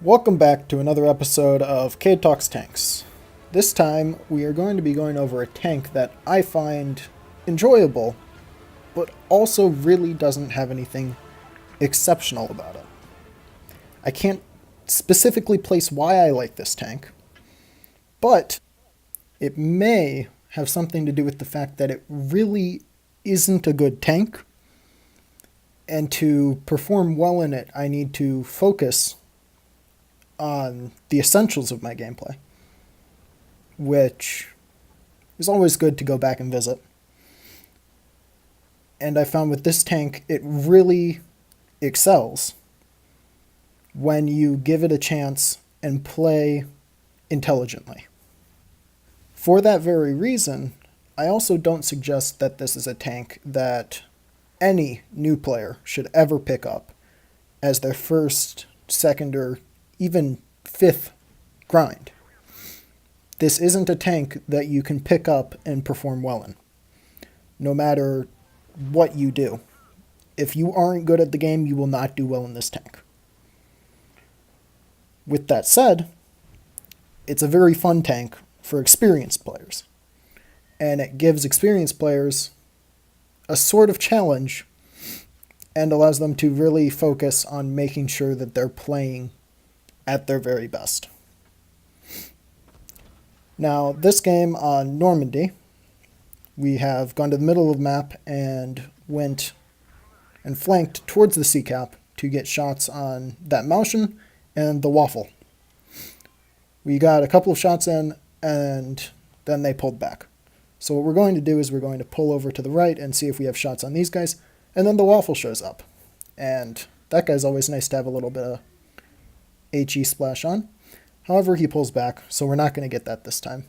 Welcome back to another episode of Kade Talks Tanks. This time we are going to be going over a tank that I find enjoyable, but also really doesn't have anything exceptional about it. I can't specifically place why I like this tank, but it may have something to do with the fact that it really isn't a good tank, and to perform well in it, I need to focus on the essentials of my gameplay, which is always good to go back and visit. And I found with this tank, it really excels when you give it a chance and play intelligently. For that very reason, I also don't suggest that this is a tank that any new player should ever pick up as their first, second, or even fifth grind. This isn't a tank that you can pick up and perform well in, no matter what you do. If you aren't good at the game, you will not do well in this tank. With that said, it's a very fun tank for experienced players, and it gives experienced players a sort of challenge and allows them to really focus on making sure that they're playing at their very best. Now, this game on Normandy, we have gone to the middle of the map and went and flanked towards the sea cap to get shots on that Maushan and the Waffle. We got a couple of shots in, and then they pulled back. So what we're going to do is we're going to pull over to the right and see if we have shots on these guys, and then the Waffle shows up. And that guy's always nice to have a little bit of HE splash on. However, he pulls back, so we're not going to get that this time.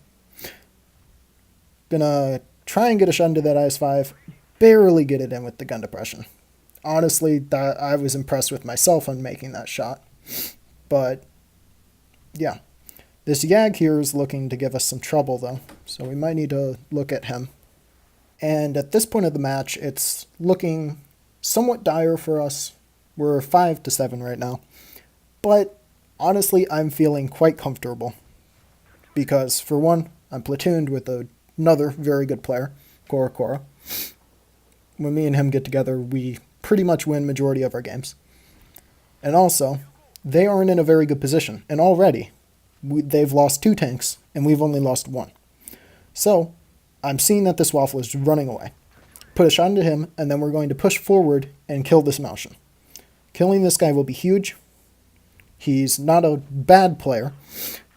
Gonna try and get a shot into that IS-5, barely get it in with the gun depression. Honestly, I was impressed with myself on making that shot. But, yeah. This Yag here is looking to give us some trouble, though, so we might need to look at him. And at this point of the match, it's looking somewhat dire for us. We're 5-7 right now. But honestly, I'm feeling quite comfortable. Because, for one, I'm platooned with another very good player, Kora. When me and him get together, we pretty much win majority of our games. And also, they aren't in a very good position. And already, they've lost 2 tanks, and we've only lost 1. So, I'm seeing that this Waffle is running away. Put a shot into him, and then we're going to push forward and kill this Maushan. Killing this guy will be huge. He's not a bad player,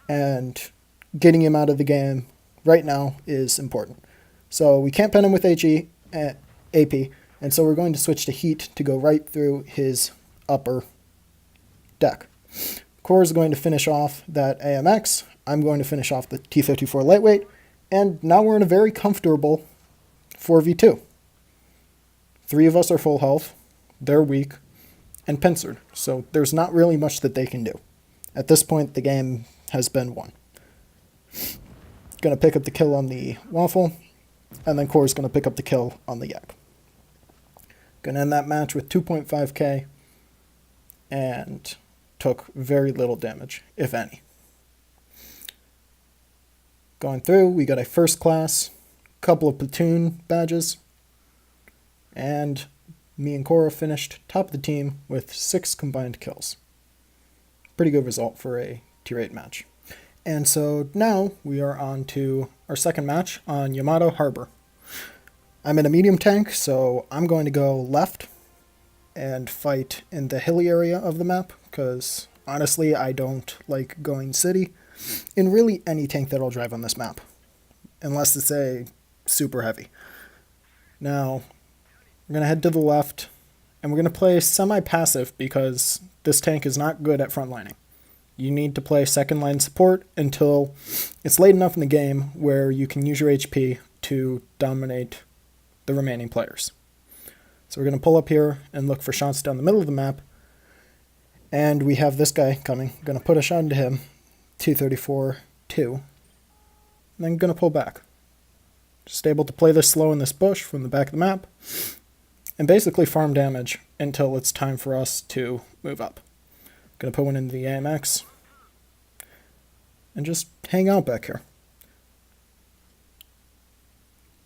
and getting him out of the game right now is important. So we can't pen him with HE, AP, and so we're going to switch to Heat to go right through his upper deck. Core is going to finish off that AMX. I'm going to finish off the T-54 lightweight, and now we're in a very comfortable 4v2. 3 of us are full health, they're weak, and pincered, so there's not really much that they can do. At this point, the game has been won. Gonna pick up the kill on the Waffle, and then Core's gonna pick up the kill on the Yak. Gonna end that match with 2.5k, and took very little damage, if any. Going through, we got a first class, couple of platoon badges, and me and Kora finished top of the team with 6 combined kills. Pretty good result for a tier 8 match. And so now we are on to our second match on Yamato Harbor. I'm in a medium tank, so I'm going to go left and fight in the hilly area of the map, because honestly I don't like going city in really any tank that I'll drive on this map, unless it's a super heavy. Now, we're going to head to the left, and we're going to play semi-passive because this tank is not good at frontlining. You need to play second line support until it's late enough in the game where you can use your HP to dominate the remaining players. So we're going to pull up here and look for shots down the middle of the map. And we have this guy coming. Going to put a shot into him. 234-2. And then going to pull back. Just able to play this slow in this bush from the back of the map. And basically farm damage until it's time for us to move up. Gonna put one into the AMX and just hang out back here.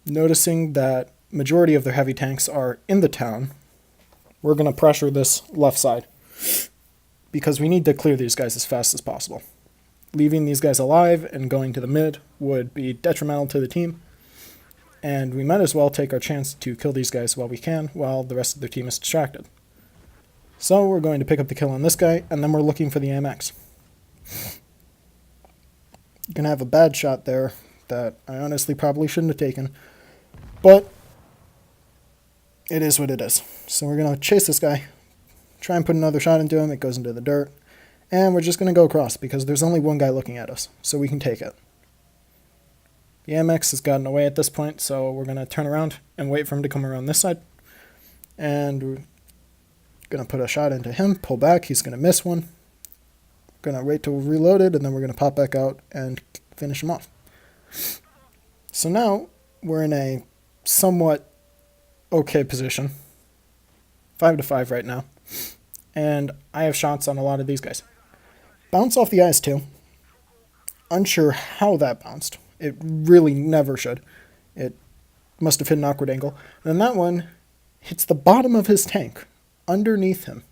Noticing that majority of their heavy tanks are in the town, we're gonna pressure this left side because we need to clear these guys as fast as possible. Leaving these guys alive and going to the mid would be detrimental to the team, and we might as well take our chance to kill these guys while we can, while the rest of their team is distracted. So we're going to pick up the kill on this guy, and then we're looking for the AMX. Gonna have a bad shot there that I honestly probably shouldn't have taken, but it is what it is. So we're gonna chase this guy, try and put another shot into him. It goes into the dirt, and we're just gonna go across because there's only one guy looking at us, so we can take it. The AMX has gotten away at this point, so we're gonna turn around and wait for him to come around this side, and we're gonna put a shot into him, pull back. He's gonna miss one. Gonna wait till we're reloaded, and then we're gonna pop back out and finish him off. So now we're in a somewhat okay position, 5-5 right now, and I have shots on a lot of these guys. Bounce off the IS-2. Unsure how that bounced. It really never should. It must have hit an awkward angle. And then that one hits the bottom of his tank, underneath him,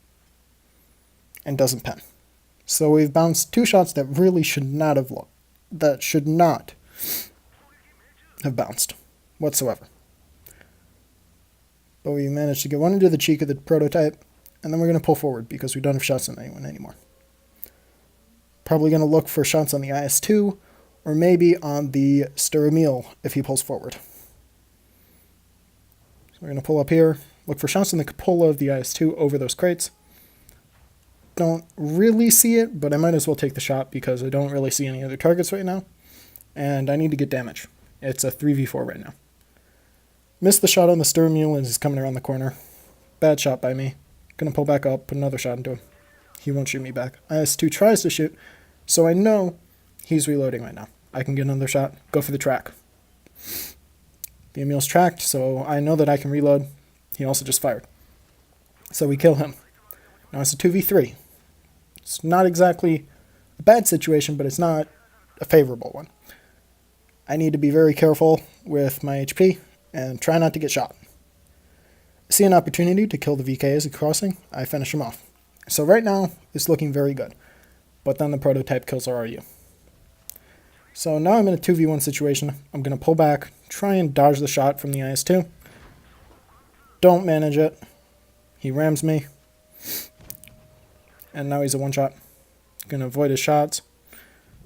and doesn't pen. So we've bounced two shots that really should not have bounced whatsoever. But we managed to get one into the cheek of the prototype, and then we're going to pull forward because we don't have shots on anyone anymore. Probably going to look for shots on the IS-2, or maybe on the STA-1 if he pulls forward. So we're going to pull up here, look for shots on the cupola of the IS-2 over those crates. Don't really see it, but I might as well take the shot because I don't really see any other targets right now, and I need to get damage. It's a 3v4 right now. Missed the shot on the STA-1 as he's coming around the corner. Bad shot by me. Gonna pull back up, put another shot into him. He won't shoot me back. IS-2 tries to shoot, so I know he's reloading right now. I can get another shot, go for the track. The Emil's tracked, so I know that I can reload. He also just fired. So we kill him. Now it's a 2v3. It's not exactly a bad situation, but it's not a favorable one. I need to be very careful with my HP and try not to get shot. I see an opportunity to kill the VK as he's crossing. I finish him off. So right now, it's looking very good. But then the prototype kills our RU. So now I'm in a 2v1 situation. I'm going to pull back, try and dodge the shot from the IS-2. Don't manage it. He rams me. And now he's a one-shot. Going to avoid his shots.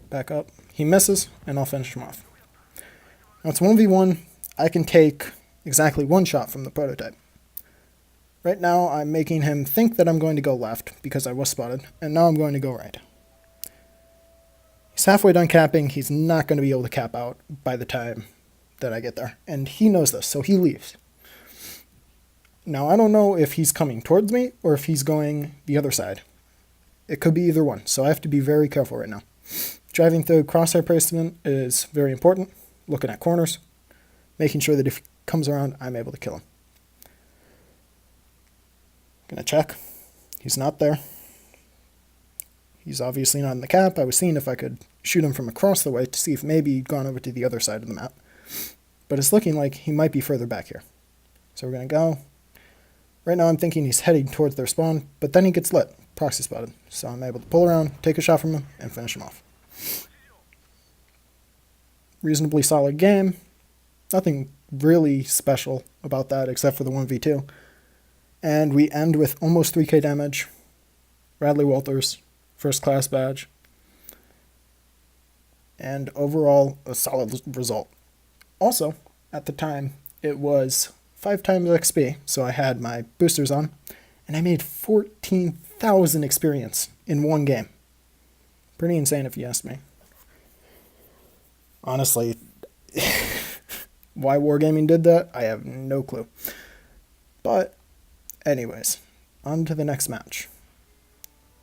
Back up. He misses, and I'll finish him off. Now it's 1v1. I can take exactly one shot from the prototype. Right now, I'm making him think that I'm going to go left because I was spotted, and now I'm going to go right. He's halfway done capping. He's not going to be able to cap out by the time that I get there, and he knows this, so he leaves. Now, I don't know if he's coming towards me or if he's going the other side. It could be either one, so I have to be very careful right now. Driving through crosshair placement is very important. Looking at corners, making sure that if he comes around, I'm able to kill him. Gonna check. He's not there. He's obviously not in the cap. I was seeing if I could shoot him from across the way to see if maybe he'd gone over to the other side of the map. But it's looking like he might be further back here. So we're gonna go. Right now I'm thinking he's heading towards their spawn, but then he gets lit. Proxy spotted. So I'm able to pull around, take a shot from him, and finish him off. Reasonably solid game. Nothing really special about that except for the 1v2. And we end with almost 3k damage. Radley Walters, first class badge. And overall, a solid result. Also, at the time, it was 5 times XP, so I had my boosters on, and I made 14,000 experience in one game. Pretty insane if you ask me. Honestly, why Wargaming did that, I have no clue. But, anyways, on to the next match.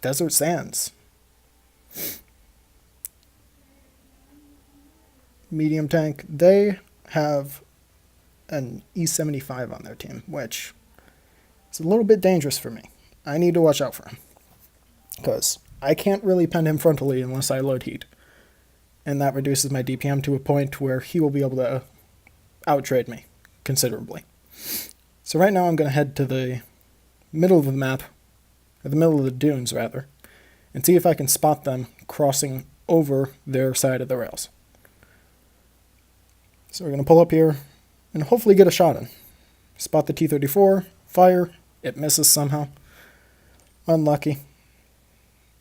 Desert Sands. Medium tank, they have an E75 on their team, which is a little bit dangerous for me. I need to watch out for him, because I can't really pen him frontally unless I load heat. And that reduces my DPM to a point where he will be able to outtrade me considerably. So right now I'm going to head to the middle of the map, or the middle of the dunes rather, and see if I can spot them crossing over their side of the rails. So we're going to pull up here and hopefully get a shot in. Spot the T-34, fire, it misses somehow. Unlucky.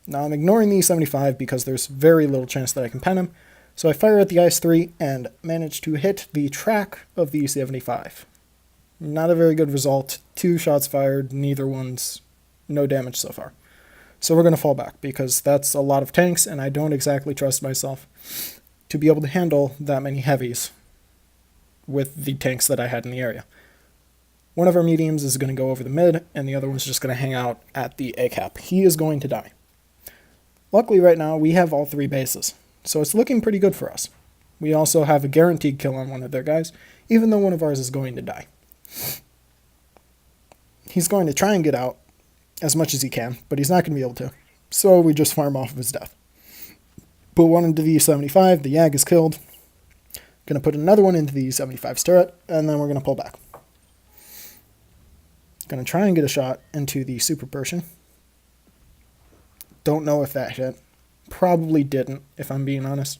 Now I'm ignoring the E-75 because there's very little chance that I can pen him, so I fire at the IS-3 and manage to hit the track of the E-75. Not a very good result. 2 shots fired, neither one's no damage so far. So we're going to fall back because that's a lot of tanks and I don't exactly trust myself to be able to handle that many heavies with the tanks that I had in the area. One of our mediums is going to go over the mid and the other one's just going to hang out at the A-cap. He is going to die. Luckily right now we have all 3 bases, so it's looking pretty good for us. We also have a guaranteed kill on one of their guys, even though one of ours is going to die. He's going to try and get out as much as he can, but he's not going to be able to. So we just farm off of his death. Put one into the E-75, the Yag is killed. Going to put another one into the E-75's turret, and then we're going to pull back. Going to try and get a shot into the Super Persian. Don't know if that hit. Probably didn't, if I'm being honest,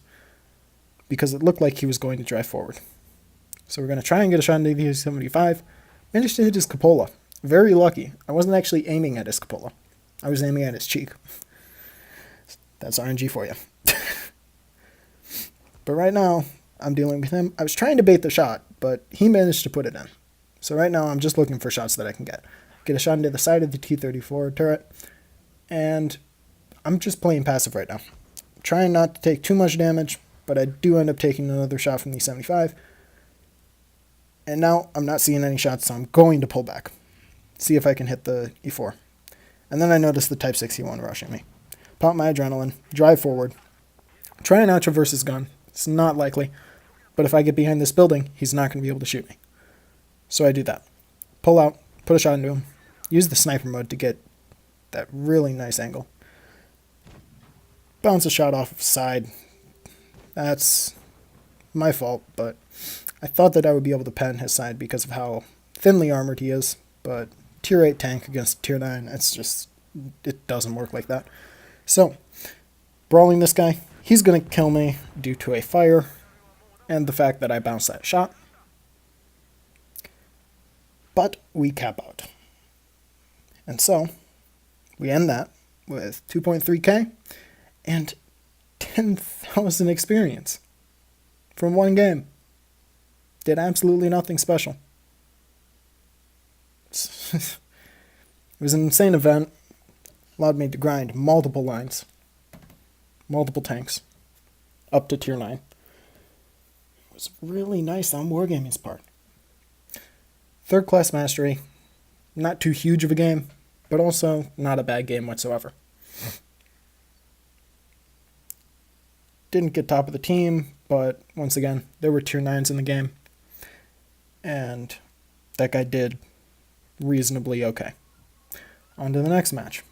because it looked like he was going to drive forward. So we're going to try and get a shot into the E-75. Managed to hit his cupola. Very lucky. I wasn't actually aiming at his cupola. I was aiming at his cheek. That's RNG for you. But right now, I'm dealing with him. I was trying to bait the shot, but he managed to put it in. So right now, I'm just looking for shots that I can get. Get a shot into the side of the T-34 turret, and I'm just playing passive right now. Trying not to take too much damage, but I do end up taking another shot from the 75. And now I'm not seeing any shots, so I'm going to pull back. See if I can hit the E4. And then I notice the Type 61 rushing me. Pop my adrenaline, drive forward. Try and out-traverse his gun. It's not likely, but if I get behind this building, he's not going to be able to shoot me. So I do that. Pull out, put a shot into him, use the sniper mode to get that really nice angle. Bounce a shot off of side. That's my fault, but I thought that I would be able to pen his side because of how thinly armored he is, but tier 8 tank against tier 9, it doesn't work like that. So, brawling this guy, he's going to kill me due to a fire and the fact that I bounced that shot. But we cap out. And so, we end that with 2.3k and 10,000 experience from one game. Did absolutely nothing special. It was an insane event. Allowed me to grind multiple lines, multiple tanks, up to tier 9. It was really nice on Wargaming's part. 3rd class mastery, not too huge of a game, but also not a bad game whatsoever. Didn't get top of the team, but once again, there were tier 9s in the game, and that guy did reasonably okay. On to the next match.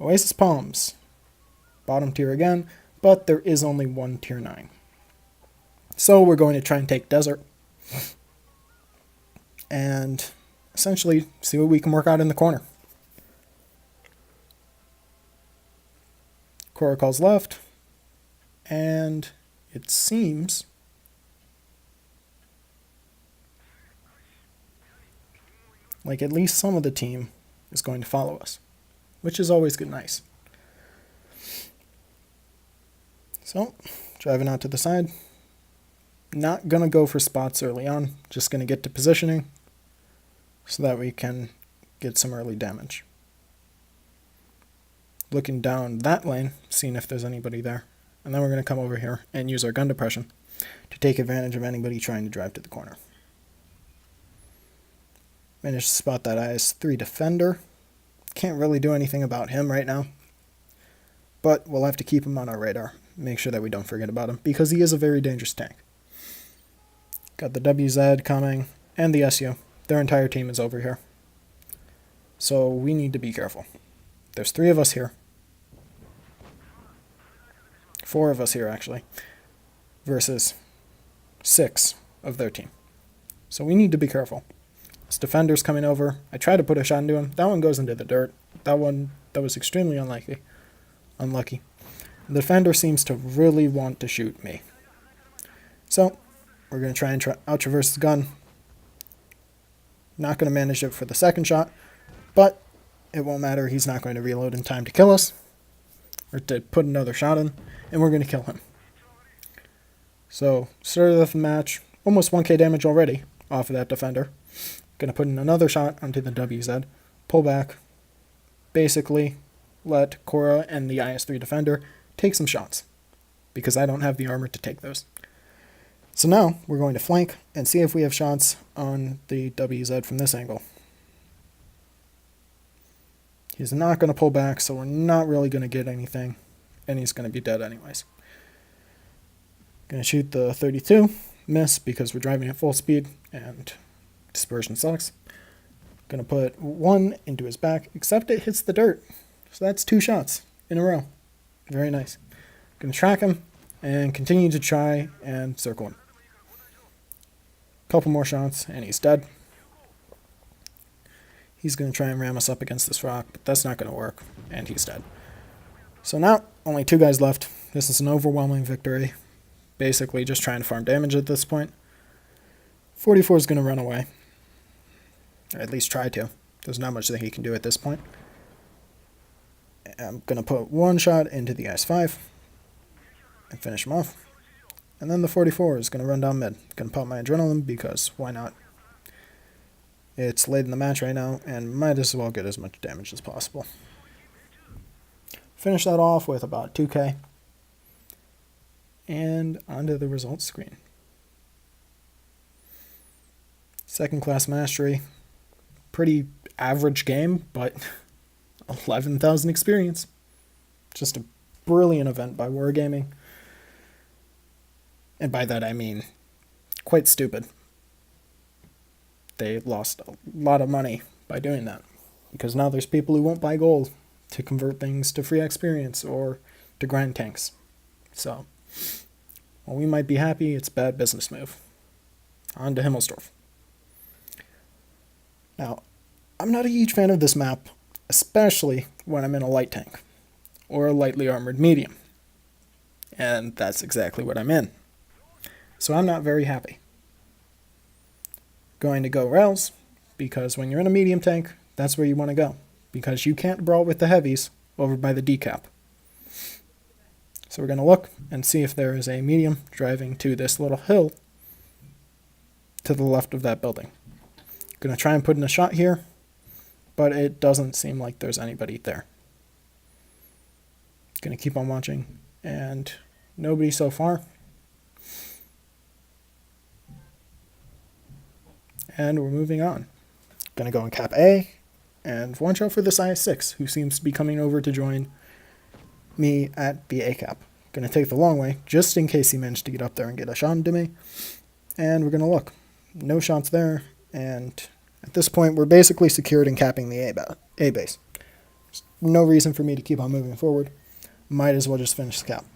Oasis Palms. Bottom tier again, but there is only one tier 9. So we're going to try and take Desert. And essentially see what we can work out in the corner. Cora calls left. And it seems like at least some of the team is going to follow us, which is always good, nice. So, driving out to the side. Not going to go for spots early on, just going to get to positioning so that we can get some early damage. Looking down that lane, seeing if there's anybody there. And then we're going to come over here and use our gun depression to take advantage of anybody trying to drive to the corner. Managed to spot that IS-3 Defender. Can't really do anything about him right now. But we'll have to keep him on our radar. Make sure that we don't forget about him, because he is a very dangerous tank. Got the WZ coming, and the SU. Their entire team is over here. So we need to be careful. There's 3 of us here. 4 of us here actually, versus 6 of their team. So we need to be careful. This defender's coming over. I try to put a shot into him. That one goes into the dirt. That was extremely unlucky. The defender seems to really want to shoot me. So we're going to try and out-traverse the gun. Not going to manage it for the second shot, but it won't matter. He's not going to reload in time to kill us, or to put another shot in, and we're going to kill him. So, started off the match, almost 1k damage already off of that defender. Going to put in another shot onto the WZ, pull back, basically let Korra and the IS-3 defender take some shots, because I don't have the armor to take those. So now, we're going to flank and see if we have shots on the WZ from this angle. He's not going to pull back, so we're not really going to get anything, and he's going to be dead anyways. Going to shoot the 32, miss because we're driving at full speed, and dispersion sucks. Going to put 1 into his back, except it hits the dirt. So that's 2 shots in a row. Very nice. Going to track him, and continue to try and circle him. Couple more shots, and he's dead. He's going to try and ram us up against this rock, but that's not going to work, and he's dead. So now, only 2 guys left. This is an overwhelming victory. Basically just trying to farm damage at this point. 44 is going to run away. Or at least try to. There's not much that he can do at this point. I'm going to put 1 shot into the IS-5 and finish him off. And then the 44 is going to run down mid. Going to pop my adrenaline because why not? It's late in the match right now and might as well get as much damage as possible. Finish that off with about 2k. And onto the results screen. Second class mastery. Pretty average game, but 11,000 experience. Just a brilliant event by Wargaming. And by that I mean quite stupid. They lost a lot of money by doing that. Because now there's people who won't buy gold to convert things to free experience or to grind tanks. So, while we might be happy, it's a bad business move. On to Himmelsdorf. Now, I'm not a huge fan of this map, especially when I'm in a light tank, or a lightly armored medium. And that's exactly what I'm in. So I'm not very happy. Going to go rails, because when you're in a medium tank, that's where you want to go. Because you can't brawl with the heavies over by the decap. So we're going to look and see if there is a medium driving to this little hill to the left of that building. Going to try and put in a shot here, but it doesn't seem like there's anybody there. Going to keep on watching, and nobody so far. And we're moving on. Going to go in cap A, and watch out for this IS-6, who seems to be coming over to join me at the A cap. Going to take the long way, just in case he managed to get up there and get a shot into me. And we're going to look. No shots there, and at this point we're basically secured and capping the A base. There's no reason for me to keep on moving forward. Might as well just finish the cap.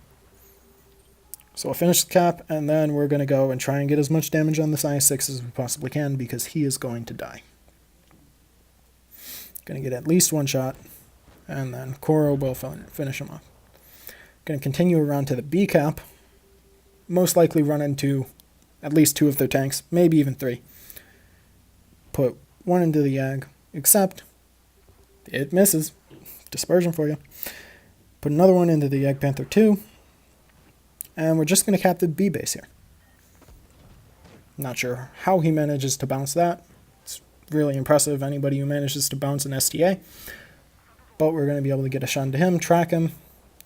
So we'll finish the cap, and then we're going to go and try and get as much damage on this IS-6 as we possibly can, because he is going to die. Going to get at least 1 shot, and then Koro will finish him off. Going to continue around to the B cap, most likely run into at least 2 of their tanks, maybe even 3. Put 1 into the Yag, except it misses. Dispersion for you. Put another one into the Yag Panther 2, and we're just going to cap the B base here. Not sure how he manages to bounce that. It's really impressive, anybody who manages to bounce an STA. But we're going to be able to get a shot into him, track him,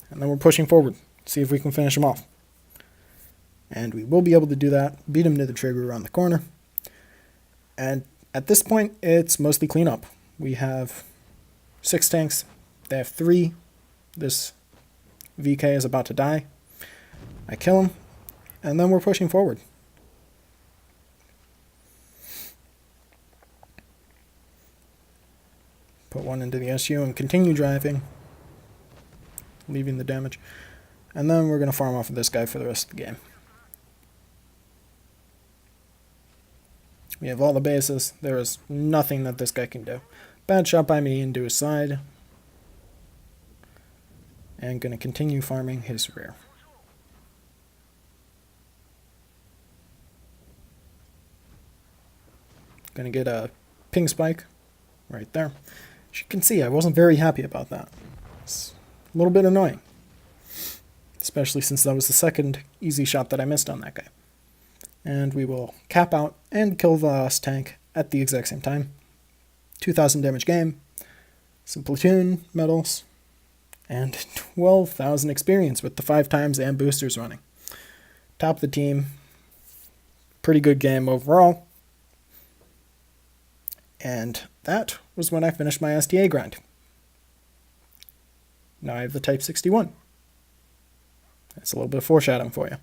and then we're pushing forward. See if we can finish him off. And we will be able to do that. Beat him to the trigger around the corner. And at this point, it's mostly cleanup. We have 6 tanks. They have 3. This VK is about to die. I kill him, and then we're pushing forward. Put 1 into the SU and continue driving, leaving the damage. And then we're going to farm off of this guy for the rest of the game. We have all the bases. There is nothing that this guy can do. Bad shot by me into his side. And going to continue farming his rear. Going to get a ping spike right there. As you can see, I wasn't very happy about that. It's a little bit annoying. Especially since that was the second easy shot that I missed on that guy. And we will cap out and kill the last tank at the exact same time. 2,000 damage game, some platoon medals, and 12,000 experience with the 5 times and boosters running. Top of the team. Pretty good game overall. And that was when I finished my STA grind. Now I have the Type 61. That's a little bit of foreshadowing for you.